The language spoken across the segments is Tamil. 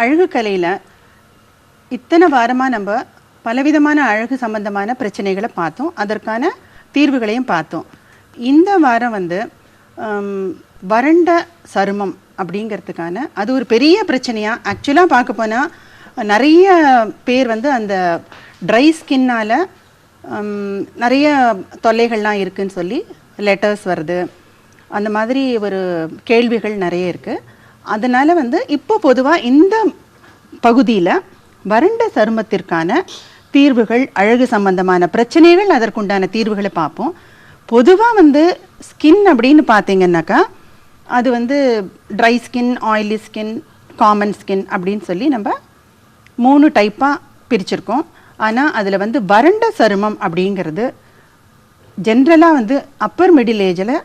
அழகு கலையில் இத்தனை வாரமாக நம்ம பலவிதமான அழகு சம்பந்தமான பிரச்சனைகளை பார்த்தோம், அதற்கான தீர்வுகளையும் பார்த்தோம். இந்த வாரம் வந்து வறண்ட சருமம் அப்படிங்கிறதுக்கான அது ஒரு பெரிய பிரச்சனையாக ஆக்சுவலாக பார்க்க போனால் நிறைய பேர் வந்து அந்த ட்ரை ஸ்கின்னால் நிறைய தொல்லைகள்லாம் இருக்குதுன்னு சொல்லி லெட்டர்ஸ் வருது, அந்த மாதிரி ஒரு கேள்விகள் நிறைய இருக்குது. அதனால் வந்து இப்போ பொதுவாக இந்த பகுதியில் வறண்ட சருமத்திற்கான தீர்வுகள், அழகு சம்பந்தமான பிரச்சனைகள், அதற்குண்டான தீர்வுகளை பார்ப்போம். பொதுவாக வந்து ஸ்கின் அப்படின்னு பார்த்தீங்கன்னாக்கா அது வந்து dry skin, oily skin, common skin அப்படின்னு சொல்லி நம்ம 3 டைப்பாக பிரிச்சிருக்கோம். ஆனால் அதில் வந்து வறண்ட சருமம் அப்படிங்கிறது ஜென்ரலாக வந்து அப்பர் மிடில் ஏஜில்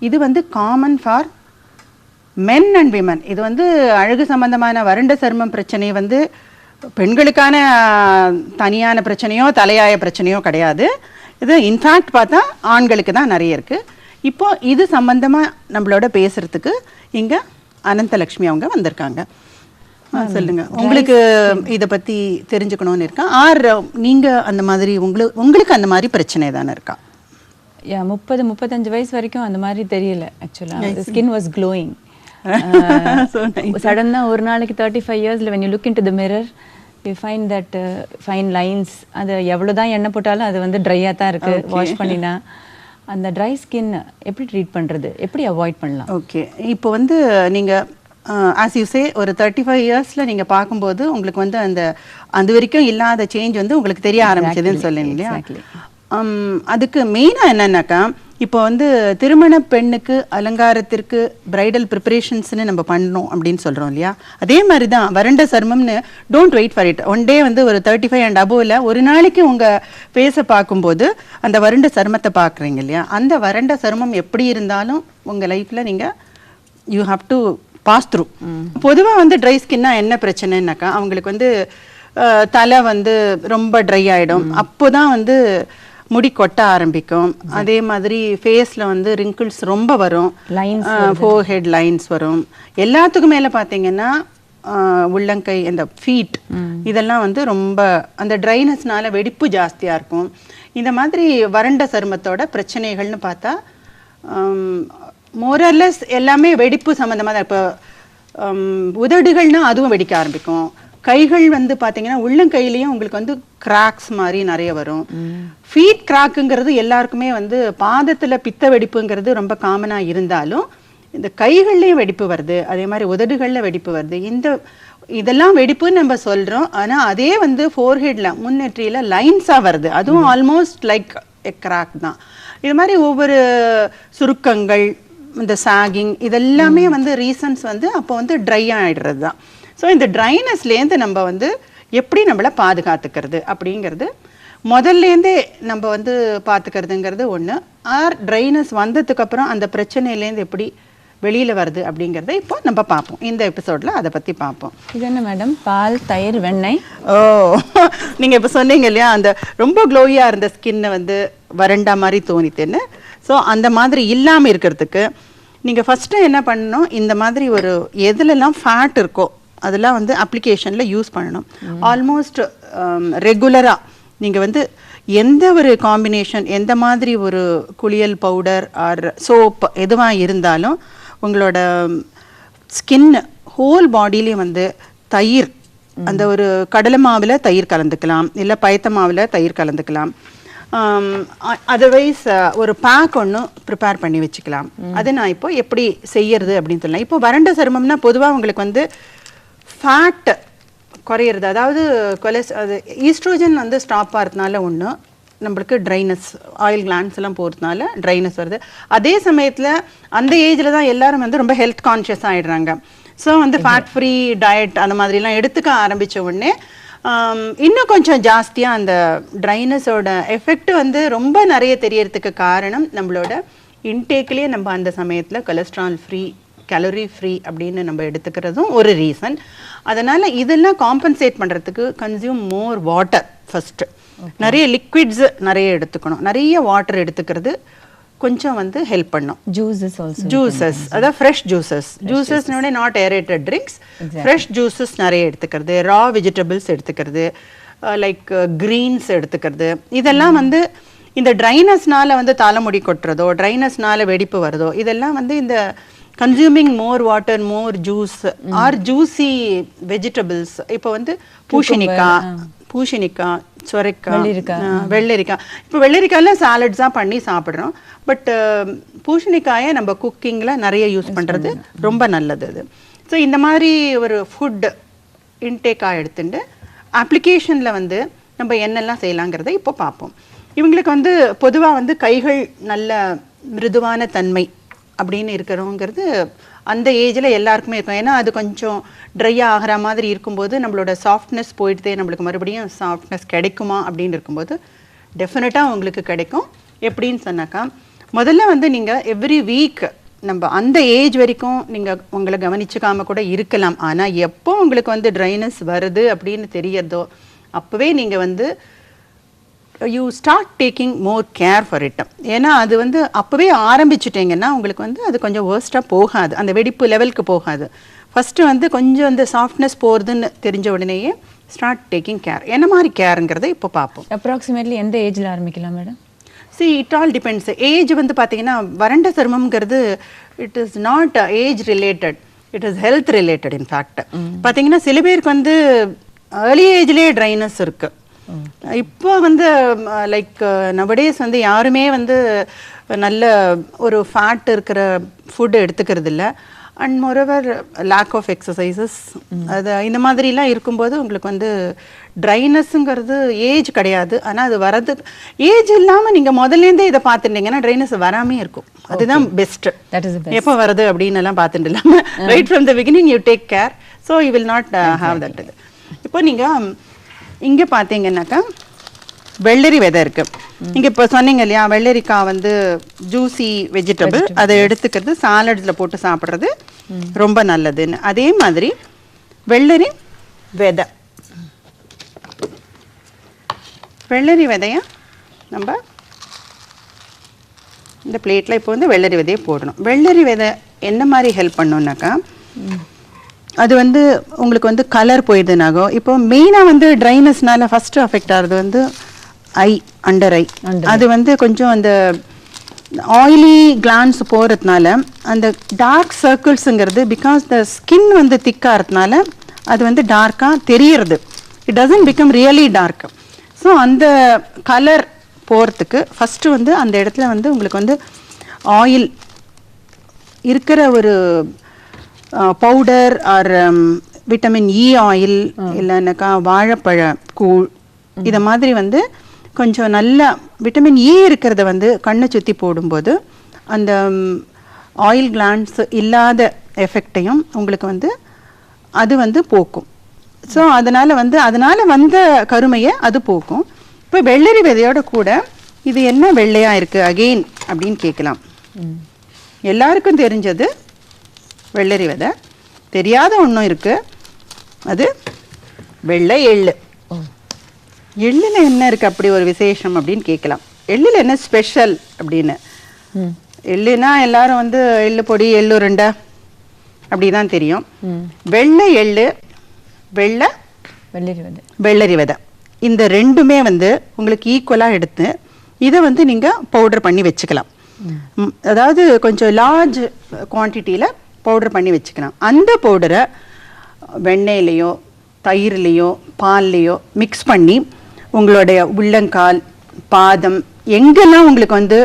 இது வந்து common for men and women. இது வந்து அழகு சம்பந்தமான வறண்ட சருமம் பிரச்சனை வந்து பெண்களுக்கான தனியான பிரச்சனையோ தலையாய பிரச்சனையோ கிடையாது. இது இன்ஃபேக்ட் பார்த்தா ஆண்களுக்கு தான் நிறைய இருக்குது. இப்போது இது சம்பந்தமாக நம்மளோட பேசுகிறதுக்கு இங்கே அனந்தலக்ஷ்மி அவங்க வந்திருக்காங்க. சொல்லுங்க, உங்களுக்கு இதை பற்றி தெரிஞ்சுக்கணும்னு இருக்கா, ஆர் நீங்கள் அந்த மாதிரி உங்களுக்கு அந்த மாதிரி பிரச்சனை தானே இருக்கா? 30-35 வயசு வரைக்கும் அந்த மாதிரி தெரியல. ஆக்சுவலாக ஸ்கின் வாஸ் க்ளோயிங். சடனாக ஒரு நாளைக்கு 35 இயர்ஸில் when you look into the mirror you find that fine lines. அது எவ்வளோ தான் எண்ணெய் போட்டாலும் அது வந்து ட்ரையாக தான் இருக்குது. வாஷ் பண்ணினா அந்த ட்ரை ஸ்கின் எப்படி ட்ரீட் பண்ணுறது, எப்படி அவாய்ட் பண்ணலாம்? ஓகே, இப்போ வந்து நீங்கள் ஆஸ் யூ சே ஒரு 35 இயர்ஸில் நீங்கள் பார்க்கும்போது உங்களுக்கு வந்து அந்த வரைக்கும் இல்லாத சேஞ்ச் வந்து உங்களுக்கு தெரிய ஆரம்பிச்சதுன்னு சொல்லுங்க இல்லையா? அதுக்கு மெயினாக என்னன்னாக்கா இப்போ வந்து திருமண பெண்ணுக்கு அலங்காரத்திற்கு பிரைடல் ப்ரிப்பரேஷன்ஸ்னு நம்ம பண்ணணும் அப்படின்னு சொல்கிறோம் இல்லையா? அதே மாதிரி தான் வறண்ட சருமம்னு don't wait for it. One day வந்து ஒரு 35 அண்ட் அபோவில் ஒரு நாளைக்கு உங்கள் ஃபேஸை பார்க்கும்போது அந்த வறண்ட சருமத்தை பார்க்குறீங்க இல்லையா? அந்த வறண்ட சருமம் எப்படி இருந்தாலும் உங்கள் லைஃப்பில் நீங்கள் you have to pass through. பொதுவாக வந்து ட்ரை ஸ்கின்னா என்ன பிரச்சனைனாக்கா அவங்களுக்கு வந்து தலை வந்து ரொம்ப ட்ரை ஆகிடும், அப்போ தான் வந்து முடி கொட்ட ஆரம்பிக்கும். அதே மாதிரி ஃபேஸில் வந்து ரிங்கிள்ஸ் ரொம்ப வரும், ஃபோர்ஹெட் லைன்ஸ் வரும். எல்லாத்துக்கும் மேலே பார்த்தீங்கன்னா உள்ளங்கை, அந்த ஃபீட், இதெல்லாம் வந்து ரொம்ப அந்த ட்ரைனஸ்னால வெடிப்பு ஜாஸ்தியாக இருக்கும். இந்த மாதிரி வறண்ட சருமத்தோட பிரச்சனைகள்னு பார்த்தா மோரலஸ் எல்லாமே வெடிப்பு சம்மந்தமாக தான். இப்போ உதடுகள்னால் அதுவும் வெடிக்க ஆரம்பிக்கும். கைகள் வந்து பார்த்தீங்கன்னா உள்ளங்கையிலையும் உங்களுக்கு வந்து கிராக்ஸ் மாதிரி நிறைய வரும். ஃபீட் கிராக்குங்கிறது எல்லாருக்குமே வந்து பாதத்தில் பித்த வெடிப்புங்கிறது ரொம்ப காமனாக இருந்தாலும் இந்த கைகள்லேயும் வெடிப்பு வருது, அதே மாதிரி உதடுகளில் வெடிப்பு வருது. இதெல்லாம் வெடிப்புன்னு நம்ம சொல்கிறோம். ஆனால் அதே வந்து ஃபோர்ஹெட்டில் முன்னெற்றியில் லைன்ஸாக வருது, அதுவும் ஆல்மோஸ்ட் லைக் எ கிராக் தான். இது மாதிரி ஒவ்வொரு சுருக்கங்கள், இந்த சாகிங், இதெல்லாமே வந்து ரீசன்ஸ் வந்து அப்போ வந்து ட்ரை ஆகிடுறது தான். ஸோ இந்த ட்ரைனஸ்லேருந்து நம்ம வந்து எப்படி நம்மளை பாதுகாத்துக்கிறது அப்படிங்கிறது முதல்லேருந்தே நம்ம வந்து பார்த்துக்கிறதுங்கிறது ஒன்று. ஆர் ட்ரைனஸ் வந்ததுக்கப்புறம் அந்த பிரச்சனையிலேருந்து எப்படி வெளியில் வருது அப்படிங்கிறத இப்போ நம்ம பார்ப்போம். இந்த எபிசோடில் அதை பற்றி பார்ப்போம். இது என்ன மேடம், பால், தயிர், வெண்ணெய்? ஓ, நீங்கள் இப்போ சொன்னீங்க இல்லையா அந்த ரொம்ப க்ளோயாக இருந்த ஸ்கின்னை வந்து வறண்டா மாதிரி தோணித்துன்னு. ஸோ அந்த மாதிரி இல்லாமல் இருக்கிறதுக்கு நீங்கள் ஃபஸ்ட்டு என்ன பண்ணணும், இந்த மாதிரி ஒரு எதுலெல்லாம் ஃபேட் இருக்கோ அதெல்லாம் வந்து அப்ளிகேஷனில் யூஸ் பண்ணணும். ஆல்மோஸ்ட் ரெகுலராக நீங்கள் வந்து எந்த ஒரு காம்பினேஷன், எந்த மாதிரி ஒரு குளியல் பவுடர் ஆர் சோப் எதுவாக இருந்தாலும் உங்களோட ஸ்கின் ஹோல் பாடியிலையும் வந்து தயிர், அந்த ஒரு கடலை மாவில் தயிர் கலந்துக்கலாம், இல்லை பயத்த மாவில் தயிர் கலந்துக்கலாம். அதர்வைஸ் ஒரு பேக் ஒன்று ப்ரிப்பேர் பண்ணி வச்சுக்கலாம். அது நான் இப்போ எப்படி செய்யறது அப்படின்னு சொல்லலாம். இப்போ வறண்ட சருமம்னா பொதுவாக உங்களுக்கு வந்து ஃபேட் குறையிறது, அதாவது அது ஈஸ்ட்ரோஜன் வந்து ஸ்டாப் ஆகிறதுனால ஒன்று நம்மளுக்கு ட்ரைனஸ், ஆயில் கிளாண்ட்ஸ் எல்லாம் போகிறதுனால ட்ரைனஸ் வருது. அதே சமயத்தில் அந்த ஏஜில் தான் எல்லாரும் வந்து ரொம்ப ஹெல்த் கான்ஷியஸ் ஆகிடுறாங்க. ஸோ வந்து ஃபேட் ஃப்ரீ டயட் அந்த மாதிரிலாம் எடுத்துக்க ஆரம்பித்த உடனே இன்னும் கொஞ்சம் ஜாஸ்தியாக அந்த ட்ரைனஸோட எஃபெக்ட் வந்து ரொம்ப நிறைய தெரியறதுக்கு காரணம் நம்மளோட இன்டேக்லேயே நம்ம அந்த சமயத்தில் கொலஸ்ட்ரால் ஃப்ரீ, கேலரி ஃப்ரீ அப்படின்னு நம்ம எடுத்துக்கிறதும் ஒரு ரீசன். அதனால் இதெல்லாம் காம்பன்சேட் பண்ணுறதுக்கு கன்சியூம் மோர் வாட்டர் ஃபஸ்ட்டு. நிறைய லிக்விட்ஸ் நிறைய எடுத்துக்கணும். நிறைய வாட்டர் எடுத்துக்கிறது கொஞ்சம் வந்து ஹெல்ப் பண்ணும். ஜூஸஸ் ஆல்சோ, ஜூஸஸ், அதாவது ஃப்ரெஷ் ஜூஸஸ்னோட not aerated drinks, fresh juices நிறைய எடுத்துக்கிறது, ரா வெஜிடபிள்ஸ் எடுத்துக்கிறது, லைக் கிரீன்ஸ் எடுத்துக்கிறது, இதெல்லாம் வந்து இந்த ட்ரைனஸ்னால வந்து தலைமுடி கொட்டுறதோ, ட்ரைனஸ்னால வெடிப்பு வருதோ, இதெல்லாம் வந்து இந்த கன்சியூமிங் மோர் வாட்டர், மோர் ஜூஸ் ஆர் ஜூசி வெஜிடபிள்ஸ். இப்போ வந்து பூசணிக்காய், சொரைக்காய், வெள்ளரிக்காய். இப்போ வெள்ளரிக்காயில் சாலட்ஸாக பண்ணி சாப்பிட்றோம். பட் பூசணிக்காயை நம்ம குக்கிங்கில் நிறைய யூஸ் பண்ணுறது ரொம்ப நல்லது அது. ஸோ இந்த மாதிரி ஒரு ஃபுட் இன்டேக்காக எடுத்துட்டு அப்ளிகேஷனில் வந்து நம்ம என்னெல்லாம் செய்யலாங்கிறத இப்போ பார்ப்போம். இவங்களுக்கு வந்து பொதுவாக வந்து கைகள் நல்ல மிருதுவான தன்மை அப்படின்னு இருக்கிறோங்கிறது அந்த ஏஜில் எல்லாருக்குமே இருக்கும். ஏன்னா அது கொஞ்சம் ட்ரையாக ஆகிற மாதிரி இருக்கும்போது நம்மளோட சாஃப்ட்னஸ் போயிடுதே, நம்மளுக்கு மறுபடியும் சாஃப்ட்னஸ் கிடைக்குமா அப்படின்னு இருக்கும்போது டெஃபினட்டாக உங்களுக்கு கிடைக்கும். எப்படின்னு சொன்னாக்கா, முதல்ல வந்து நீங்கள் எவ்ரி வீக் நம்ம அந்த ஏஜ் வரைக்கும் நீங்கள் உங்களை கவனிச்சுக்காம கூட இருக்கலாம். ஆனால் எப்போ உங்களுக்கு வந்து ட்ரைனஸ் வருது அப்படின்னு தெரியறதோ அப்போவே நீங்கள் வந்து you start taking more care for it. ஏன்னா அது வந்து அப்போவே ஆரம்பிச்சுட்டிங்கன்னா உங்களுக்கு வந்து அது கொஞ்சம் வேர்ஸ்ட்டாக போகாது, அந்த வெடிப்பு லெவலுக்கு போகாது. ஃபஸ்ட்டு வந்து கொஞ்சம் அந்த சாஃப்ட்னஸ் போகிறதுன்னு தெரிஞ்ச உடனேயே ஸ்டார்ட் டேக்கிங் கேர். என்ன மாதிரி கேருங்கிறத இப்போ பார்ப்போம். அப்ராக்சிமேட்லி எந்த ஏஜில் ஆரம்பிக்கலாம் madam? It all depends. Age வந்து பார்த்தீங்கன்னா வறண்ட சருமம்ங்கிறது it is not age related, it is health related. In fact பார்த்தீங்கன்னா சில பேருக்கு வந்து ஏர்லி ஏஜ்லேயே ட்ரைனஸ் இருக்குது. இப்போ வந்து லைக் நவடேஸ் வந்து யாருமே வந்து நல்ல ஒரு ஃபேட் இருக்கிற ஃபுட் எடுத்துக்கிறது இல்லை. And moreover lack of exercises அது இந்த மாதிரிலாம் இருக்கும்போது உங்களுக்கு வந்து ட்ரைனஸ்ங்கிறது ஏஜ் கிடையாது. ஆனால் அது வரது ஏஜ் இல்லாமல் நீங்கள் முதல்லேருந்தே இதை பார்த்துட்டீங்கன்னா ட்ரைனஸ் வராமே இருக்கும். அதுதான் பெஸ்ட்டு. எப்போ வருது அப்படின்னு எல்லாம் பார்த்துட்டு இல்லாமல் right from the beginning you take care. So you will not have that. இது இப்போ நீங்கள் இங்கே பார்த்தீங்கன்னாக்கா வெள்ளரி விதை இருக்குது. நீங்கள் இப்போ சொன்னீங்க இல்லையா, வெள்ளரிக்காய் வந்து ஜூசி வெஜிடபிள், அதை எடுத்துக்கிறது சாலட்ஸில் போட்டு சாப்பிட்றது ரொம்ப நல்லதுன்னு. அதே மாதிரி வெள்ளரி விதையை நம்ம இந்த பிளேட்டில் இப்போ வந்து வெள்ளரி விதையை போடணும். வெள்ளரி விதை என்ன மாதிரி ஹெல்ப் பண்ணோன்னாக்கா, அது வந்து உங்களுக்கு வந்து கலர் போயிடுதுனாகும். இப்போ மெயினாக வந்து ட்ரைனஸ்னால ஃபஸ்ட்டு அஃபெக்ட் ஆகிறது வந்து அண்டர் ஐ. அது வந்து கொஞ்சம் அந்த ஆயிலி கிளான்ஸ் போகிறதுனால அந்த டார்க் சர்க்கிள்ஸுங்கிறது பிகாஸ் த ஸ்கின் வந்து திக்காக இருக்கிறதுனால அது வந்து டார்க்காக தெரியறது. It doesn't become really dark. So அந்த கலர் போகிறதுக்கு ஃபஸ்ட்டு வந்து அந்த இடத்துல வந்து உங்களுக்கு வந்து ஆயில் இருக்கிற ஒரு powder or vitamin E oil இல்லைன்னாக்கா வாழைப்பழ கூழ் இதை மாதிரி வந்து கொஞ்சம் நல்ல விட்டமின் இ இருக்கிறத வந்து கண்ணை சுற்றி போடும்போது அந்த ஆயில் கிளாண்ட்ஸ் இல்லாத எஃபெக்டையும் உங்களுக்கு வந்து அது வந்து போக்கும். ஸோ அதனால் வந்த கருமையை அது போக்கும். இப்போ வெள்ளரி விதையோட கூட இது என்ன வெள்ளையாக இருக்குது அகெயின் அப்படின்னு கேட்கலாம். எல்லாருக்கும் தெரிஞ்சது வெள்ளரி விதை. தெரியாத ஒன்றும் இருக்குது, அது வெள்ளை எள்ளு. எள்ளில் என்ன இருக்குது அப்படி ஒரு விசேஷம் அப்படின்னு கேட்கலாம். எள்ளில் என்ன ஸ்பெஷல் அப்படின்னு. எள்ளுனா எல்லாரும் வந்து எள்ளு பொடி, எள்ளு உருண்டை அப்படி தான் தெரியும். வெள்ளை எள்ளு, வெள்ளரி விதை, இந்த ரெண்டுமே வந்து உங்களுக்கு ஈக்குவலாக எடுத்து இதை வந்து நீங்கள் பவுடர் பண்ணி வச்சுக்கலாம். அதாவது கொஞ்சம் லார்ஜ் குவான்டிட்டியில் பவுடர் பண்ணி வச்சுக்கலாம். அந்த பவுடரை வெண்ணெயிலையோ தயிர்லேயோ பால்லையோ மிக்ஸ் பண்ணி உங்களுடைய உள்ளங்கால், பாதம் எங்கெல்லாம் உங்களுக்கு வந்து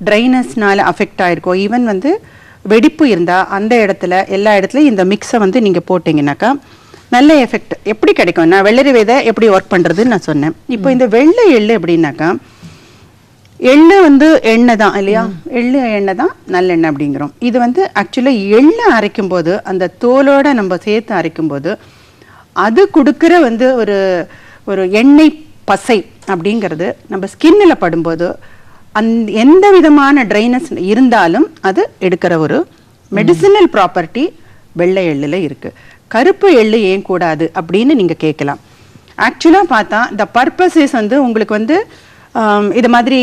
ட்ரைனஸ்னால அஃபெக்ட் ஆகிருக்கோ, ஈவன் வந்து வெடிப்பு இருந்தால் அந்த இடத்துல எல்லா இடத்துலையும் இந்த மிக்ஸை வந்து நீங்கள் போட்டிங்கனாக்கா நல்ல எஃபெக்ட் எப்படி கிடைக்கும். நான் வெள்ளரி விதை எப்படி ஒர்க் பண்ணுறதுன்னு நான் சொன்னேன். இப்போ இந்த வெள்ளை எள்ளு எப்படின்னாக்கா, எள்ளு வந்து எண்ணெய் தான் இல்லையா, எள்ளு எண்ணெய் தான் நல்லெண்ணெய் அப்படிங்கிறோம். இது வந்து ஆக்சுவலாக எள்ளை அரைக்கும் போது அந்த தோலோட நம்ம சேர்த்து அரைக்கும் போது அது கொடுக்குற வந்து ஒரு எண்ணெய் பசை அப்படிங்கிறது நம்ம ஸ்கின்னில் படும்போது எந்த விதமான ட்ரைனஸ் இருந்தாலும் அது எடுக்கிற ஒரு மெடிசினல் ப்ராப்பர்ட்டி வெள்ளை எள்ளில் இருக்குது. கருப்பு எள்ளு ஏன் கூடாது அப்படின்னு நீங்கள் கேட்கலாம். ஆக்சுவலாக பார்த்தா த பர்பஸ் இஸ் வந்து உங்களுக்கு வந்து இது மாதிரி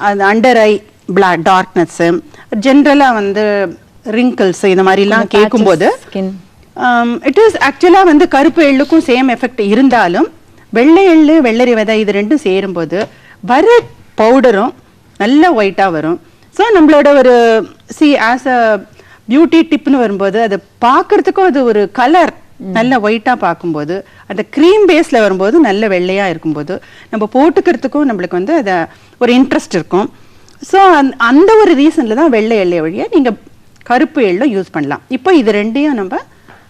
அந்த அண்டர் ஐ டார்க்னஸ்ஸு, ஜென்ரலாக வந்து ரிங்கிள்ஸ் இந்த மாதிரிலாம் கேட்கும்போது இட் இஸ் ஆக்சுவலாக வந்து கருப்பு எள்ளுக்கும் சேம் எஃபெக்ட் இருந்தாலும் வெள்ளை எள்ளு வெள்ளரி விதை இது ரெண்டும் சேரும்போது வர பவுடரும் நல்ல ஒயிட்டாக வரும். ஸோ நம்மளோட ஒரு ஆஸ் அ பியூட்டி டிப்னு வரும்போது அது பார்க்கறதுக்கும் அது ஒரு கலர் நல்ல ஒயிட்டாக பார்க்கும்போது அந்த க்ரீம் பேஸில் வரும்போது நல்ல வெள்ளையாக இருக்கும்போது நம்ம போட்டுக்கிறதுக்கும் நம்மளுக்கு வந்து அதை ஒரு இன்ட்ரெஸ்ட் இருக்கும். ஸோ அந்த ஒரு ரீசனில் தான் வெள்ளை எள்ளை வழியாக நீங்கள் கருப்பு எள்ளும் யூஸ் பண்ணலாம். இப்போ இது ரெண்டையும் நம்ம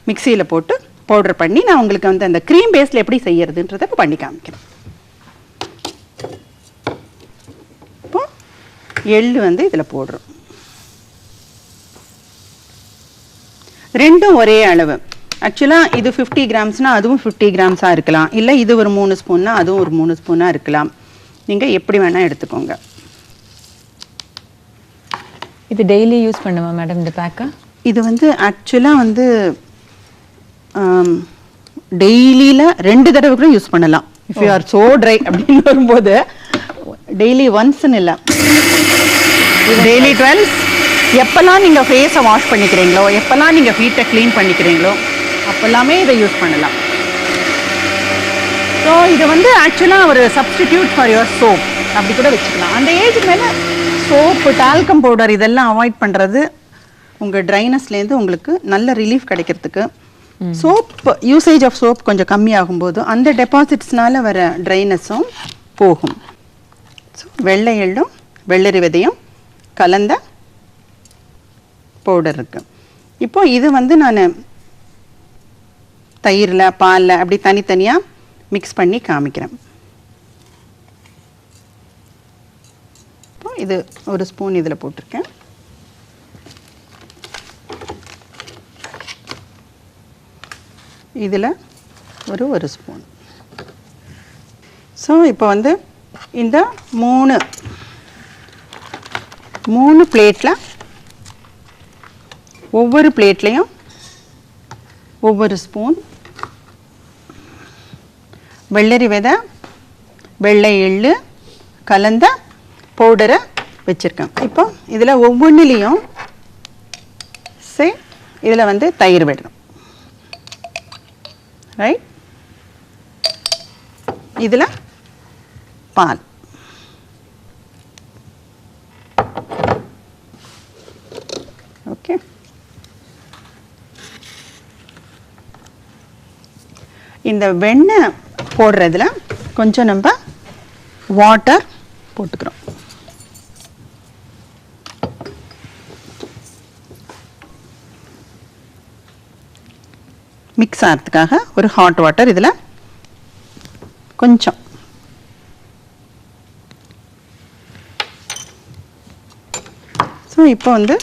மிக்சியில் போட்டு பவுடர் பண்ணி நான் உங்களுக்கு வந்து அந்த க்ரீம் பேஸில் எப்படி செய்யறதுன்றதை இப்போ பண்ணி காமிக்கிறேன். இப்போ எள்ளு வந்து இதில் போடுறோம். ரெண்டும் ஒரே அளவு. ஆக்சுவலாக இது 50 கிராம்ஸ்னால் அதுவும் 50 கிராம்ஸாக இருக்கலாம், இல்லை இது ஒரு 3 ஸ்பூன்னா அதுவும் ஒரு 3 ஸ்பூனாக இருக்கலாம். நீங்கள் எப்படி வேணால் எடுத்துக்கோங்க. இது டெய்லி யூஸ் பண்ணுமா மேடம் இந்த பேக்கா? இது வந்து ஆக்சுவலாக வந்து டெய்லியில் 2 தடவை கூட யூஸ் பண்ணலாம். If you are so try அப்படின்னு வரும்போது டெய்லி ஒன்ஸ்ன்னு இல்லை, டெய்லி 12 எப்போல்லாம் நீங்கள் ஃபேஸை வாஷ் பண்ணிக்கிறீங்களோ, எப்போல்லாம் நீங்கள் ஃபீட்டை க்ளீன் பண்ணிக்கிறீங்களோ அப்போல்லாமே இதை யூஸ் பண்ணலாம். ஸோ இது வந்து ஆக்சுவலாக ஒரு சப்ஸ்டிடியூட் ஃபார் யுவர் சோப் அப்படி கூட வச்சுக்கலாம். அந்த ஏஜுக்கு மேலே சோப்பு, டால்கம் பவுடர் இதெல்லாம் அவாய்ட் பண்ணுறது உங்கள் ட்ரைனஸ்லேருந்து உங்களுக்கு நல்ல ரிலீஃப் கிடைக்கிறதுக்கு. சோப் யூசேஜ் ஆஃப் சோப் கொஞ்சம் கம்மியாகும்போது அந்த டெபாசிட்ஸ்னால வர ட்ரைனஸும் போகும். ஸோ வெள்ளை எள்ளும் வெள்ளரி விதையும் கலந்த பவுடர் இருக்குது. இப்போ இது வந்து நான் தயிரில் பாலில் அப்படி தனித்தனியாக மிக்ஸ் பண்ணி காமிக்கிறேன். இப்போ இது ஒரு ஸ்பூன் இதில் போட்டிருக்கேன். இதில் ஒரு ஸ்பூன். ஸோ இப்போ வந்து இந்த மூணு பிளேட்டில் ஒவ்வொரு பிளேட்லேயும் ஒவ்வொரு ஸ்பூன் வெள்ளரி விதை வெள்ளை எள்ளு கலந்த பவுடரை வச்சுருக்கேன். இப்போ இதில் ஒவ்வொன்றிலையும் இதில் வந்து தயிர் விடணும், ரைட்? இதில் பால், ஓகே. இந்த வெண்ணெய் போடுறதுல கொஞ்சம் நம்ம வாட்டர் போட்டுக்கிறோம். மிக்ஸ் ஆகிறதுக்காக ஒரு ஹாட் வாட்டர் இதில் கொஞ்சம். ஸோ இப்போ வந்து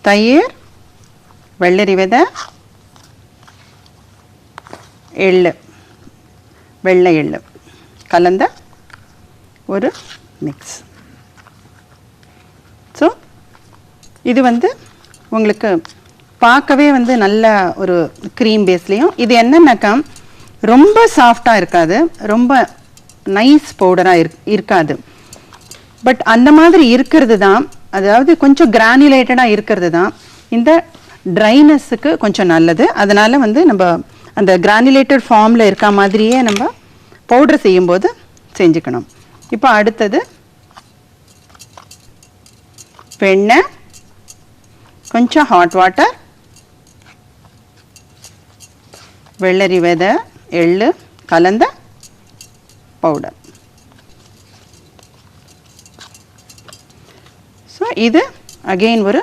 தயிர் வெள்ளரி விதை எள்ளு வெள்ளை எள்ளு கலந்த ஒரு மிக்ஸ். ஸோ இது வந்து உங்களுக்கு பார்க்கவே வந்து நல்ல ஒரு க்ரீம் பேஸ்லேயும், இது என்னன்னாக்கா ரொம்ப சாஃப்டாக இருக்காது, ரொம்ப நைஸ் பவுடராக இருக்காது. பட் அந்த மாதிரி இருக்கிறது தான், அதாவது கொஞ்சம் கிரானுலேட்டடாக இருக்கிறது தான் இந்த ட்ரைனஸுக்கு கொஞ்சம் நல்லது. அதனால் வந்து நம்ம அந்த கிரானுலேட்டட் ஃபார்மில் இருக்க மாதிரியே நம்ம பவுடர் செய்யும்போது செஞ்சுக்கணும். இப்போ அடுத்தது வெண்ணெய், கொஞ்சம் ஹாட் வாட்டர், வெள்ளரி விதை எள்ளு கலந்த பவுடர். ஸோ இது அகெயின் ஒரு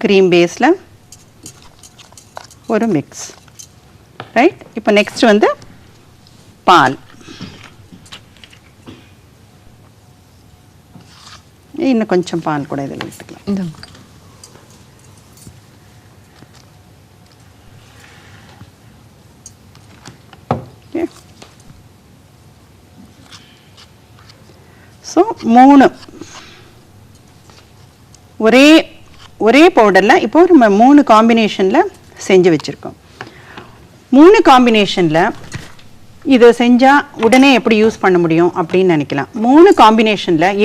க்ரீம் பேஸில் ஒரு மிக்ஸ், ரைட்? இப்போ நெக்ஸ்ட் வந்து பால். இன்னும் கொஞ்சம் பால் கூட இதில் விட்டுக்கலாம். ஸோ ஒரே பவுடரில் இப்போ நம்ம 3 காம்பினேஷனில் செஞ்சு வச்சுருக்கோம். 3 காம்பினேஷனில் இதை செஞ்சால் உடனே எப்படி யூஸ் பண்ண முடியும் அப்படின்னு நினைக்கலாம். 3 காம்பினேஷனில்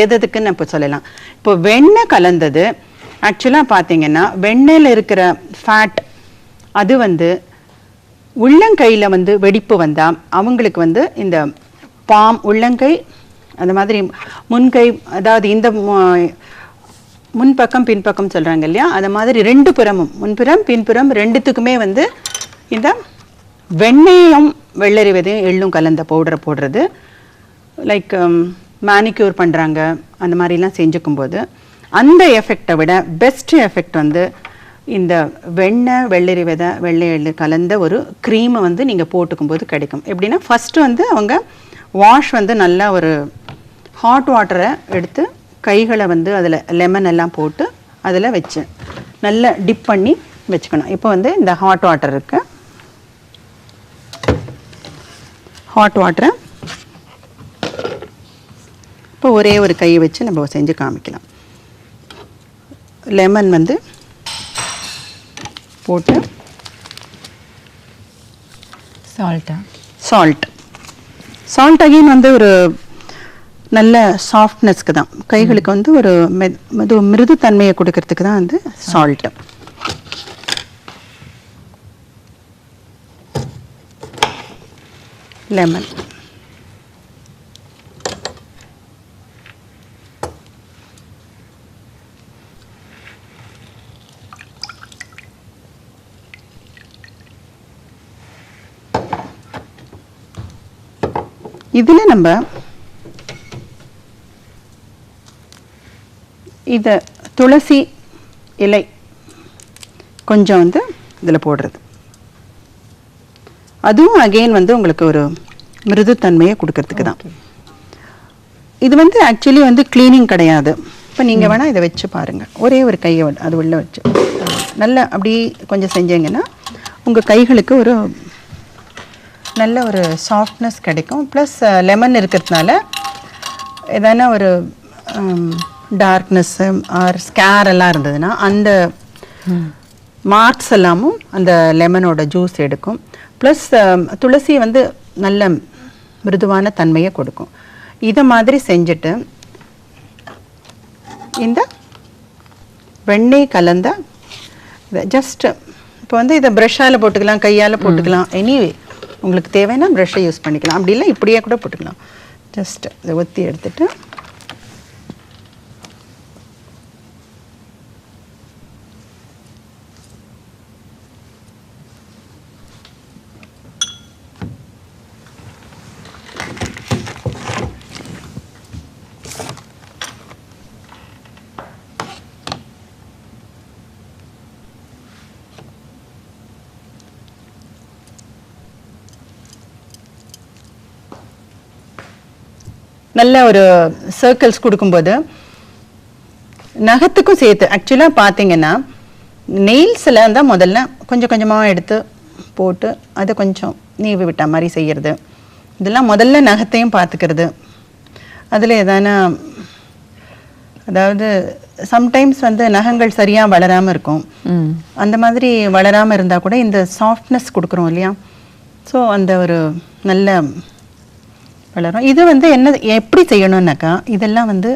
எதுக்குன்னு இப்போ சொல்லலாம். இப்போ வெண்ணெய் கலந்தது ஆக்சுவலாக பார்த்தீங்கன்னா வெண்ணெயில் இருக்கிற ஃபேட் அது வந்து உள்ளங்கையில் வந்து வெடிப்பு வந்தால் அவங்களுக்கு வந்து இந்த உள்ளங்கை அந்த மாதிரி முன்கை, அதாவது இந்த முன்பக்கம் பின்பக்கம் சொல்கிறாங்க இல்லையா, அது மாதிரி 2 புறமும் முன்புறம் பின்புறம் 2த்துக்குமே வந்து இந்த வெண்ணெயும் வெள்ளரி விதையும் எள்ளும் கலந்த பவுடரை போடுறது, லைக் மேனிக்யூர் பண்ணுறாங்க அந்த மாதிரிலாம் செஞ்சுக்கும்போது அந்த எஃபெக்டை விட பெஸ்ட் எஃபெக்ட் வந்து இந்த வெண்ணெய் வெள்ளரி விதை வெள்ளை எள்ளு கலந்த ஒரு க்ரீமை வந்து நீங்கள் போட்டுக்கும்போது கிடைக்கும். எப்படின்னா ஃபஸ்ட்டு வந்து அவங்க வாஷ் வந்து நல்லா ஒரு ஹாட் வாட்டரை எடுத்து கைகளை வந்து அதில் லெமன் எல்லாம் போட்டு அதில் வச்சு நல்லா டிப் பண்ணி வச்சுக்கணும். இப்போ வந்து இந்த ஹாட் வாட்டர் இருக்கு, ஹாட் வாட்டரை இப்போ ஒரே ஒரு கையை வச்சு நம்ம செஞ்சு காமிக்கலாம். லெமன் வந்து போட்டு சால்ட் அகைன் வந்து ஒரு நல்ல சாஃப்ட்னஸ்க்கு தான், கைகளுக்கு வந்து ஒரு மிருது தன்மையை கொடுக்கறதுக்கு தான் வந்து சால்ட்டு. லெமன் இதில் நம்ம இதை துளசி இலை கொஞ்சம் வந்து இதில் போடுறது, அதுவும் அகெயின் வந்து உங்களுக்கு ஒரு மிருதுத்தன்மையை கொடுக்கறதுக்கு தான். இது வந்து ஆக்சுவலி வந்து கிளீனிங் கிடையாது. இப்போ நீங்கள் வேணால் இதை வச்சு பாருங்கள், ஒரே ஒரு கையை அது உள்ளே வச்சு நல்லா அப்படி கொஞ்சம் செஞ்சீங்கன்னா உங்கள் கைகளுக்கு ஒரு நல்ல ஒரு சாஃப்ட்னஸ் கிடைக்கும். ப்ளஸ் லெமன் இருக்கிறதுனால எதனா ஒரு டார்க்னஸ்ஸு ஆர் ஸ்கேர் எல்லாம் இருந்ததுன்னா அந்த மார்க்ஸ் எல்லாமும் அந்த லெமனோட ஜூஸ் எடுக்கும். ப்ளஸ் துளசி வந்து நல்ல மிருதுவான தன்மையை கொடுக்கும். இதை மாதிரி செஞ்சுட்டு இந்த வெண்ணெய் கலந்த இதை ஜஸ்ட் இப்போ வந்து இதை ப்ரஷ்ஷால் போட்டுக்கலாம், கையால் போட்டுக்கலாம், எனிவே உங்களுக்கு தேவைன்னா ப்ரஷ்ஷை யூஸ் பண்ணிக்கலாம், அப்படி இல்லை இப்படியே கூட போட்டுக்கலாம். ஜஸ்ட் இதை ஒத்தி எடுத்துட்டு நல்ல ஒரு சர்க்கிள்ஸ் கொடுக்கும்போது நகத்துக்கும் சேர்த்து ஆக்சுவலாக பார்த்தீங்கன்னா நெயில்ஸில் தான் முதல்ல கொஞ்சம் கொஞ்சமாக எடுத்து போட்டு அதை கொஞ்சம் நீவி விட்ட மாதிரி செய்கிறது, இதெல்லாம் முதல்ல நகத்தையும் பார்த்துக்கிறது. அதில் எதானா அதாவது சம்டைம்ஸ் வந்து நகங்கள் சரியாக வளராமல் இருக்கும், அந்த மாதிரி வளராமல் இருந்தால் கூட இந்த சாஃப்ட்னஸ் கொடுக்குறோம் இல்லையா, ஸோ அந்த ஒரு நல்ல வளரும். இது வந்து என்ன எப்படி செய்யணும்னாக்கா இதெல்லாம் வந்து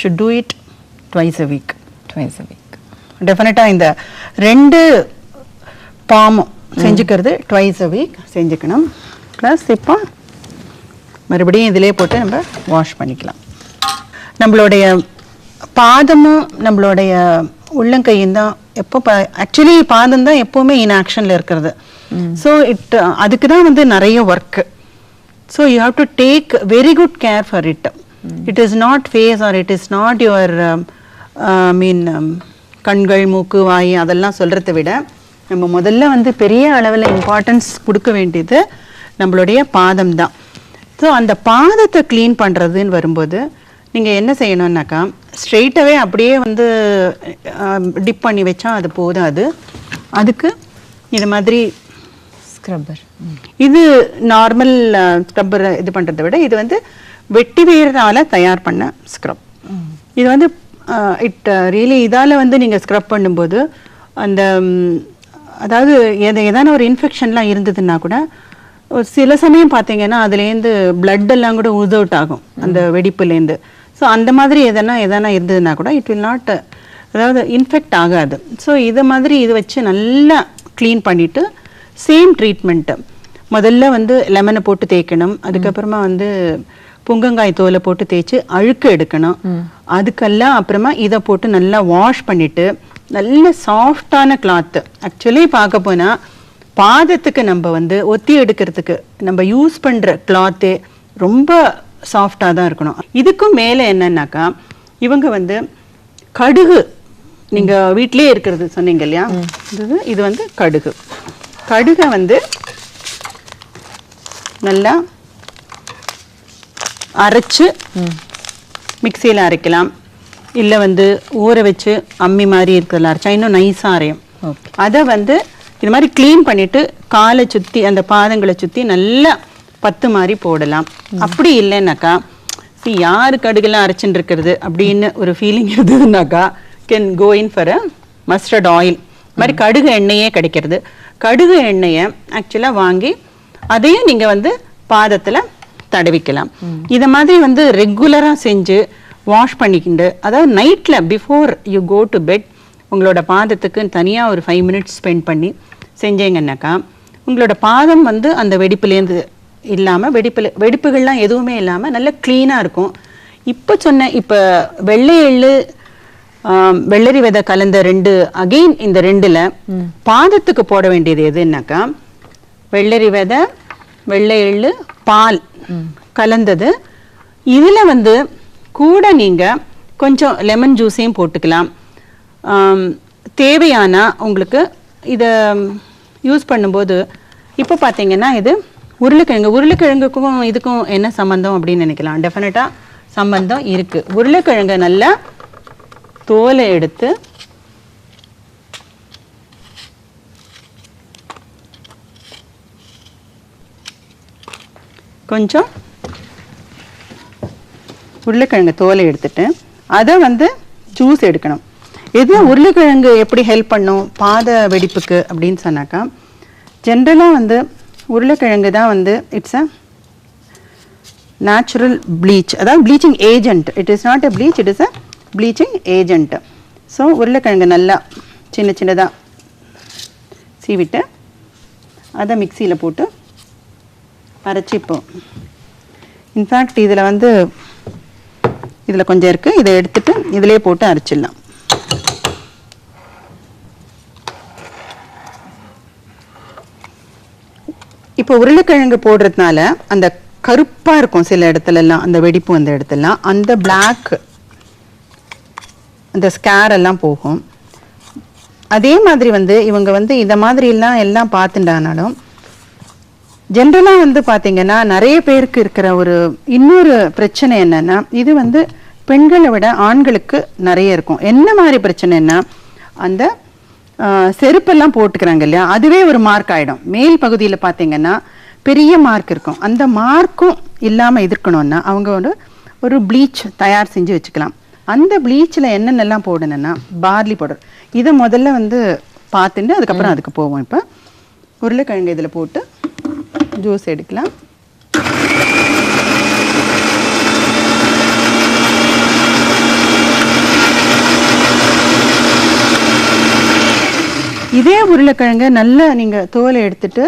should do it twice a week. டெஃபினட்டாக இந்த 2 பாமும் செஞ்சுக்கிறது ட்வைஸ் அ வீக் செஞ்சுக்கணும். ப்ளஸ் இப்போ மறுபடியும் இதிலே போட்டு நம்ம வாஷ் பண்ணிக்கலாம். நம்மளுடைய பாதமும் நம்மளுடைய உள்ளங்கையும் தான் எப்போ ஆக்சுவலி பாதம் தான் எப்போவுமே இன்ஆக்ஷனில் இருக்கிறது. ஸோ அதுக்கு தான் வந்து நிறைய work. So you have to take very good care for it. It is not face or it is not your கண்கள் மூக்கு வாய் அதெல்லாம் சொல்கிறத விட நம்ம முதல்ல வந்து பெரிய அளவில் இம்பார்ட்டன்ஸ் கொடுக்க வேண்டியது நம்மளுடைய பாதம் தான். ஸோ அந்த பாதத்தை க்ளீன் பண்ணுறதுன்னு வரும்போது நீங்கள் என்ன செய்யணும்னாக்கா ஸ்ட்ரெயிட்டாகவே அப்படியே வந்து டிப் பண்ணி வச்சா அது போதாது, அதுக்கு இது மாதிரி ஸ்க்ரப்பர், இது நார்மல் ஸ்க்ரப்பர் இது பண்ணுறதை விட இது வந்து வெட்டி வேரால் தயார் பண்ண ஸ்க்ரப். இது வந்து இட் ரியலி இதால் வந்து நீங்கள் ஸ்க்ரப் பண்ணும்போது அந்த அதாவது ஏதான ஒரு இன்ஃபெக்ஷன்லாம் இருந்ததுன்னா கூட ஒரு சில சமயம் பார்த்தீங்கன்னா அதுலேருந்து blood எல்லாம் கூட ஊஸ் அவுட் ஆகும் அந்த வெடிப்புலேருந்து. ஸோ அந்த மாதிரி எதனா இருந்ததுன்னா கூட இட் வில் நாட், அதாவது இன்ஃபெக்ட் ஆகாது. ஸோ இதை மாதிரி இது வச்சு நல்லா க்ளீன் பண்ணிவிட்டு சேம் ட்ரீட்மெண்ட்டு முதல்ல வந்து லெமனை போட்டு தேய்க்கணும். அதுக்கப்புறமா வந்து புங்கங்காய் தோலை போட்டு தேய்ச்சி அழுக்கு எடுக்கணும். அதுக்கெல்லாம் அப்புறமா இதை போட்டு நல்லா வாஷ் பண்ணிவிட்டு நல்ல சாஃப்டான கிளாத்து. ஆக்சுவலி பார்க்க போனால் பாதத்துக்கு நம்ம வந்து ஒத்தி எடுக்கிறதுக்கு நம்ம யூஸ் பண்ணுற கிளாத்தே ரொம்ப சாஃப்டாக தான் இருக்கணும். இதுக்கும் மேலே என்னன்னாக்கா இவங்க வந்து கடுகு, நீங்கள் வீட்டிலே இருக்கிறது சொன்னீங்க இல்லையா, இது வந்து கடுகை வந்து நல்லா அரைச்சு மிக்சியில் அரைக்கலாம், இல்லை வந்து ஊற வச்சு அம்மி மாதிரி இருக்கிறதுல அரைச்சா இன்னும் நைஸாக அரையும். அதை வந்து இது மாதிரி க்ளீன் பண்ணிவிட்டு காலை சுற்றி அந்த பாதங்களை சுற்றி நல்லா பத்து மாதிரி போடலாம். அப்படி இல்லைன்னாக்கா யார் கடுகெல்லாம் அரைச்சுட்டு இருக்கிறது அப்படின்னு ஒரு ஃபீலிங் இருந்ததுனாக்கா can go in for a mustard oil. இது மாதிரி கடுகு எண்ணெயே கிடைக்கிறது. கடுகு எண்ணெயை ஆக்சுவலாக வாங்கி அதையும் நீங்கள் வந்து பாதத்தில் தடவிக்கலாம். இதை மாதிரி வந்து ரெகுலராக செஞ்சு வாஷ் பண்ணிக்கிண்டு, அதாவது நைட்டில் before you go to bed உங்களோட பாதத்துக்கு தனியாக ஒரு 5 மினிட்ஸ் ஸ்பெண்ட் பண்ணி செஞ்சீங்கன்னாக்கா உங்களோட பாதம் வந்து அந்த வெடிப்புலேருந்து இல்லாமல் வெடிப்புகள்லாம் எதுவுமே இல்லாமல் நல்ல க்ளீனாக இருக்கும். இப்போ இப்போ வெள்ளை எள்ளு வெள்ளரி விதை கலந்த அகெயின் இந்த 2ல் பாதத்துக்கு போட வேண்டியது எதுன்னாக்கா வெள்ளரி விதை, வெள்ளை எள்ளு, பால் கலந்தது. இதில் வந்து கூட நீங்கள் கொஞ்சம் லெமன் ஜூஸையும் போட்டுக்கலாம். தேவையான உங்களுக்கு இதை யூஸ் பண்ணும்போது இப்போ பார்த்தீங்கன்னா இது உருளைக்கிழங்குக்கும் இதுக்கும் என்ன சம்பந்தம் அப்படின்னு நினைக்கலாம். டெஃபினட்டாக சம்பந்தம் இருக்குது. உருளைக்கிழங்கை நல்லா தோலை எடுத்து கொஞ்சம் உருளைக்கிழங்கு தோலை எடுத்துட்டு அதை வந்து ஜூஸ் எடுக்கணும். எது உருளைக்கிழங்கு எப்படி ஹெல்ப் பண்ணும் பாத வெடிப்புக்கு அப்படின்னு சொன்னாக்கா, ஜென்ரலாக வந்து உருளைக்கிழங்கு தான் வந்து இட்ஸ் அ நேச்சுரல் ப்ளீச், அதாவது bleaching agent. It is not a bleach, it is a bleaching agent. So உருளைக்கிழங்கு நல்லா சின்னதாக சீவிட்டு அதை மிக்சியில் போட்டு அரைச்சிப்போம். இன்ஃபேக்ட் இதில் வந்து இதில் கொஞ்சம் இருக்குது, இதை எடுத்துட்டு இதிலே போட்டு அரைச்சிடலாம். இப்போ உருளைக்கிழங்கு போடுறதுனால அந்த கருப்பாக இருக்கும் சில இடத்துலலாம், அந்த வெடிப்பு அந்த இடத்துலலாம் அந்த பிளாக் அந்த ஸ்கேர் எல்லாம் போகும். அதே மாதிரி வந்து இவங்க வந்து இதை மாதிரிலாம் எல்லாம் பார்த்துட்டானாலும் ஜென்ரலாக வந்து பார்த்தீங்கன்னா நிறைய பேருக்கு இருக்கிற ஒரு இன்னொரு பிரச்சனை என்னன்னா, இது வந்து பெண்களை விட ஆண்களுக்கு நிறைய இருக்கும். என்ன மாதிரி பிரச்சனைன்னா, அந்த செருப்பெல்லாம் போட்டுக்கிறாங்க இல்லையா, அதுவே ஒரு மார்க் ஆகிடும். மேல் பகுதியில் பார்த்தீங்கன்னா பெரிய மார்க் இருக்கும். அந்த மார்க்கும் இல்லாமல் இருக்கணும்னா அவங்க ஒரு ப்ளீச் தயார் செஞ்சு வச்சுக்கலாம். அந்த ப்ளீச்சில் என்னென்னலாம் போடணுன்னா பார்லி பவுடர். இதை முதல்ல வந்து பார்த்துட்டு அதுக்கப்புறம் அதுக்கு போவோம். இப்போ உருளைக்கிழங்கு இதில் போட்டு ஜூஸ் எடுக்கலாம். இதே உருளைக்கிழங்கு நல்லா நீங்கள் தோலை எடுத்துட்டு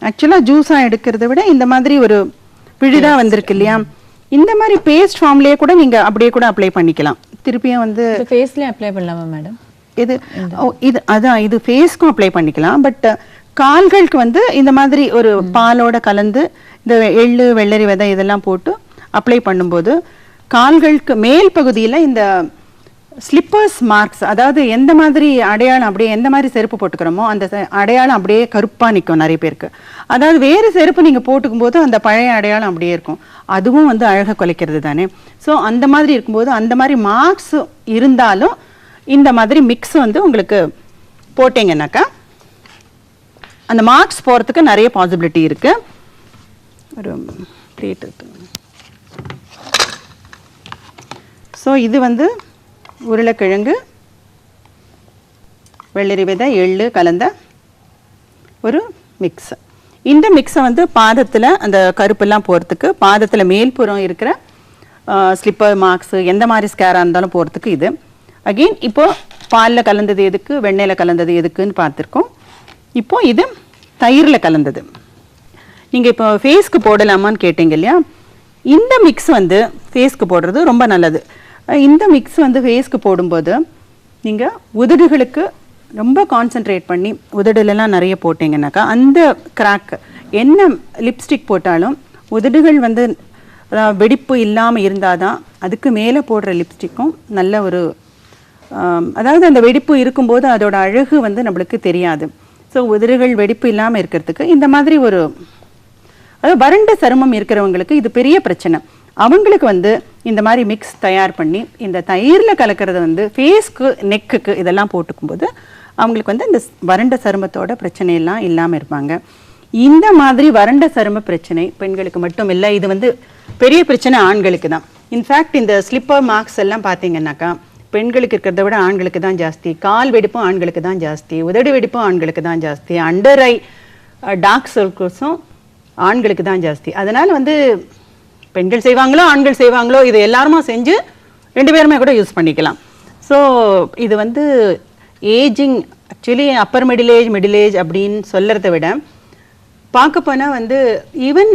ஆக்சுவலாக ஜூஸாக எடுக்கிறத விட இந்த மாதிரி ஒரு விழுதாக வந்திருக்கு இல்லையா, இந்த மாதிரி பேஸ்ட் ஃபார்ம்லேயே கூட நீங்கள் அப்படியே கூட அப்ளை பண்ணிக்கலாம். திருப்பியும் வந்து ஃபேஸ்லேயே அப்ளை பண்ணலாமா மேடம்? இது ஃபேஸ்க்கும் அப்ளை பண்ணிக்கலாம். பட் கால்களுக்கு வந்து இந்த மாதிரி ஒரு பாலோட கலந்து இந்த எள்ளு வெள்ளரி விதை இதெல்லாம் போட்டு அப்ளை பண்ணும்போது கால்களுக்கு மேல் பகுதியில் இந்த ஸ்லிப்பர்ஸ் மார்க்ஸ், அதாவது எந்த மாதிரி அடையாளம் அப்படியே எந்த மாதிரி செருப்பு போட்டுக்கிறோமோ அந்த அடையாளம் அப்படியே கருப்பாக நிற்கும் நிறைய பேருக்கு. அதாவது வேறு செருப்பு நீங்கள் போட்டுக்கும் போது அந்த பழைய அடையாளம் அப்படியே இருக்கும். அதுவும் வந்து அழகை குலைக்கிறது தானே. ஸோ அந்த மாதிரி இருக்கும்போது அந்த மாதிரி மார்க்ஸ் இருந்தாலும் இந்த மாதிரி மிக்ஸ் வந்து உங்களுக்கு போட்டிங்கன்னாக்கா அந்த மார்க்ஸ் போகிறதுக்கு நிறைய பாசிபிலிட்டி இருக்குது. ஒரு பிளேட் எடுத்துக்கணும். ஸோ இது வந்து உருளைக்கிழங்கு வெள்ளரி விதை எள்ளு கலந்த ஒரு மிக்ஸ். இந்த மிக்ஸை வந்து பாதத்தில் அந்த கருப்பெல்லாம் போகிறதுக்கு, பாதத்தில் மேல்புறம் இருக்கிற ஸ்லிப்பர் மார்க்ஸு எந்த மாதிரி ஸ்கேராக இருந்தாலும் போகிறதுக்கு இது. அகெயின் இப்போ பாலில் கலந்தது எதுக்கு, வெண்ணெயில் கலந்தது எதுக்குன்னு பார்த்துருக்கோம். இப்போ இது தயிரில் கலந்தது. நீங்கள் இப்போ ஃபேஸ்க்கு போடலாமான்னு கேட்டீங்க இல்லையா? இந்த மிக்ஸ் வந்து ஃபேஸ்க்கு போடுறது ரொம்ப நல்லது. இந்த மிக்ஸ் வந்து ஃபேஸ்க்கு போடும்போது நீங்கள் உதடுகளுக்கு ரொம்ப கான்சென்ட்ரேட் பண்ணி உதடுலலாம் நிறைய போட்டிங்கன்னாக்கா அந்த கிராக், என்ன லிப்ஸ்டிக் போட்டாலும் உதடுகள் வந்து வெடிப்பு இல்லாமல் இருந்தால் தான் அதுக்கு மேலே போடுற லிப்ஸ்டிக்கும் நல்ல ஒரு அதாவது அந்த வெடிப்பு இருக்கும்போது அதோட அழகு வந்து நம்மளுக்கு தெரியாது. ஸோ உதடுகள் வெடிப்பு இல்லாமல் இருக்கிறதுக்கு இந்த மாதிரி ஒரு, அதாவது வறண்ட சருமம் இருக்கிறவங்களுக்கு இது பெரிய பிரச்சனை. அவங்களுக்கு வந்து இந்த மாதிரி மிக்ஸ் தயார் பண்ணி இந்த தயிரில் கலக்கிறது வந்து ஃபேஸ்க்கு, நெக்குக்கு இதெல்லாம் போட்டுக்கும்போது அவங்களுக்கு வந்து இந்த வறண்ட சருமத்தோட பிரச்சனையெல்லாம் இல்லாமல் இருப்பாங்க. இந்த மாதிரி வறண்ட சரும பிரச்சனை பெண்களுக்கு மட்டும் இல்லை, இது வந்து பெரிய பிரச்சனை ஆண்களுக்கு தான். இன்ஃபேக்ட் இந்த ஸ்லிப்பர் மார்க்ஸ் எல்லாம் பார்த்தீங்கன்னாக்கா பெண்களுக்கு இருக்கிறத விட ஆண்களுக்கு தான் ஜாஸ்தி. கால் வெடிப்பும் ஆண்களுக்கு தான் ஜாஸ்தி, உதடு வெடிப்பும் ஆண்களுக்கு தான் ஜாஸ்தி, அண்டர் ஐ டார்க் சர்க்கிள்ஸும் ஆண்களுக்கு தான் ஜாஸ்தி. அதனால் வந்து பெண்கள் செய்வாங்களோ ஆண்கள் செய்வாங்களோ இது எல்லாருமா செஞ்சு 2 பேருமே கூட யூஸ் பண்ணிக்கலாம். ஸோ இது வந்து ageing, actually upper middle age அப்படின்னு சொல்கிறத விட பார்க்க போனால் வந்து ஈவன்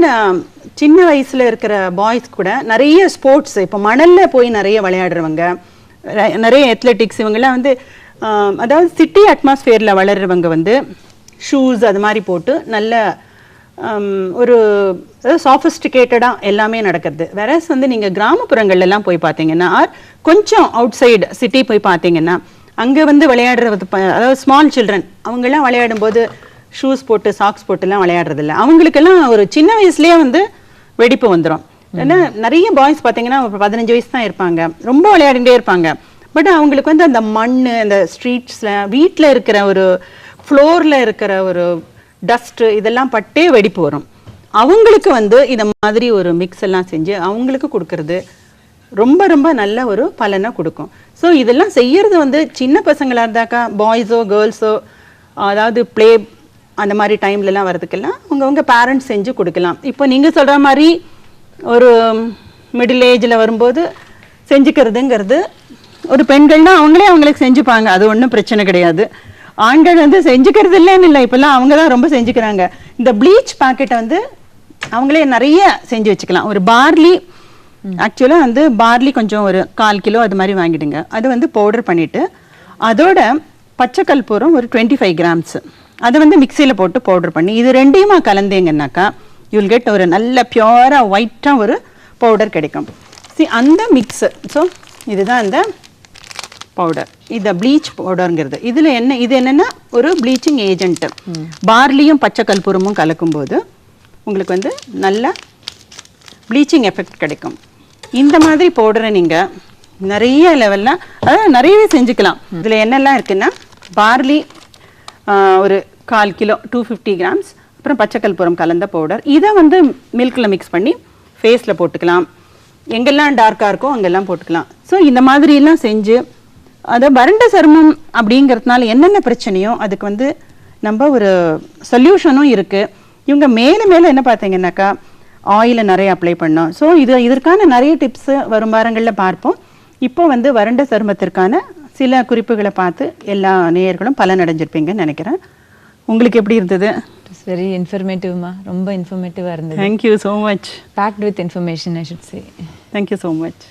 சின்ன வயசில் இருக்கிற பாய்ஸ் கூட நிறைய ஸ்போர்ட்ஸ், இப்போ மணலில் போய் நிறைய விளையாடுறவங்க, நிறைய அத்லெட்டிக்ஸ், இவங்கெல்லாம் வந்து அதாவது சிட்டி அட்மாஸ்ஃபியரில் வளர்கிறவங்க வந்து ஷூஸ் அது மாதிரி போட்டு நல்ல ஒரு சாஃபிஸ்டிகேட்டடாக எல்லாமே நடக்கிறது. வேறஸ் வந்து நீங்கள் கிராமப்புறங்கள்லாம் போய் பார்த்தீங்கன்னா கொஞ்சம் அவுட் சைடு சிட்டி போய் பார்த்தீங்கன்னா அங்கே வந்து விளையாடுறது, அதாவது ஸ்மால் சில்ட்ரன் அவங்கெல்லாம் விளையாடும்போது ஷூஸ் போட்டு சாக்ஸ் போட்டுலாம் விளையாடுறதில்ல. அவங்களுக்கெல்லாம் ஒரு சின்ன வயசுலேயே வந்து வெடிப்பு வந்துடும். ஏன்னா நிறைய பாய்ஸ் பார்த்தீங்கன்னா 15 வயசு தான் இருப்பாங்க, ரொம்ப விளையாடிட்டே இருப்பாங்க. பட் அவங்களுக்கு வந்து அந்த மண், அந்த ஸ்ட்ரீட்ஸில் வீட்டில் இருக்கிற ஒரு ஃப்ளோரில் இருக்கிற ஒரு டஸ்ட்டு இதெல்லாம் பட்டே வெடிப்பு வரும். அவங்களுக்கு வந்து இந்த மாதிரி ஒரு மிக்ஸ் எல்லாம் செஞ்சு அவங்களுக்கு கொடுக்கறது ரொம்ப ரொம்ப நல்ல ஒரு பலனை கொடுக்கும். ஸோ இதெல்லாம் செய்யறது வந்து சின்ன பசங்களாக இருந்தாக்கா, பாய்ஸோ கேர்ள்ஸோ, அதாவது ப்ளே அந்த மாதிரி டைம்லலாம் வரதுக்கெல்லாம் உங்கள் பேரண்ட்ஸ் செஞ்சு கொடுக்கலாம். இப்போ நீங்கள் சொல்கிற மாதிரி ஒரு மிடில் ஏஜில் வரும்போது செஞ்சுக்கிறதுங்கிறது ஒரு பெண்கள்னா அவங்களுக்கு செஞ்சுப்பாங்க, அது ஒன்றும் பிரச்சனை கிடையாது. ஆண்கள் வந்து செஞ்சுக்கிறது இல்லைன்னு இல்லை, இப்போல்லாம் அவங்க தான் ரொம்ப செஞ்சுக்கிறாங்க. இந்த ப்ளீச் பாக்கெட்டை வந்து அவங்களே நிறைய செஞ்சு வச்சுக்கலாம். ஒரு பார்லி, ஆக்சுவலாக வந்து பார்லி கொஞ்சம் ஒரு 1/4 கிலோ அது மாதிரி வாங்கிடுங்க. அது வந்து பவுடர் பண்ணிவிட்டு அதோட பச்சை கற்பூரம் ஒரு 25 கிராம்ஸ் அதை வந்து மிக்சியில் போட்டு பவுடர் பண்ணி இது ரெண்டையுமா கலந்தீங்கன்னாக்கா யூல் கெட் ஒரு நல்ல பியூராக ஒயிட்டாக ஒரு பவுடர் கிடைக்கும். அந்த மிக்ஸு, ஸோ இதுதான் இந்த பவுடர், இந்த ப்ளீச் பவுடருங்கிறது. இதில் இது என்னென்னா ஒரு ப்ளீச்சிங் ஏஜென்ட்டு. பார்லியும் பச்சை கற்பூரமும் கலக்கும்போது உங்களுக்கு வந்து நல்ல ப்ளீச்சிங் எஃபெக்ட் கிடைக்கும். இந்த மாதிரி பவுடரை நீங்கள் நிறைய லெவலில், அதாவது நிறையவே செஞ்சுக்கலாம். இதில் என்னெல்லாம் இருக்குன்னா பார்லி ஒரு 1/4 கிலோ 250 கிராம்ஸ், அப்புறம் பச்சை கற்பூரம் கலந்த பவுடர். இதை வந்து மில்கில் மிக்ஸ் பண்ணி ஃபேஸில் போட்டுக்கலாம், எங்கெல்லாம் டார்க்காக இருக்கோ அங்கெல்லாம் போட்டுக்கலாம். ஸோ இந்த மாதிரிலாம் செஞ்சு அதை வறண்ட சருமம் அப்படிங்கிறதுனால என்னென்ன பிரச்சனையோ அதுக்கு வந்து நம்ம ஒரு சொல்யூஷனும் இருக்குது. இவங்க மேலே மேலே என்ன பார்த்தீங்கன்னாக்கா ஆயிலை நிறைய அப்ளை பண்ணோம். ஸோ இதற்கான நிறைய டிப்ஸு வரும் வாரங்களில் பார்ப்போம். இப்போ வந்து வறண்ட சருமத்திற்கான சில குறிப்புகளை பார்த்து எல்லா நேயர்களும் பலனடைஞ்சிருப்பீங்கன்னு நினைக்கிறேன். உங்களுக்கு எப்படி இருந்தது? இட்ஸ் வெரி இன்ஃபர்மேட்டிவ்மா, ரொம்ப இன்ஃபர்மேட்டிவாக இருந்தது. Thank you so much. Packed with information I should say. Thank you so much.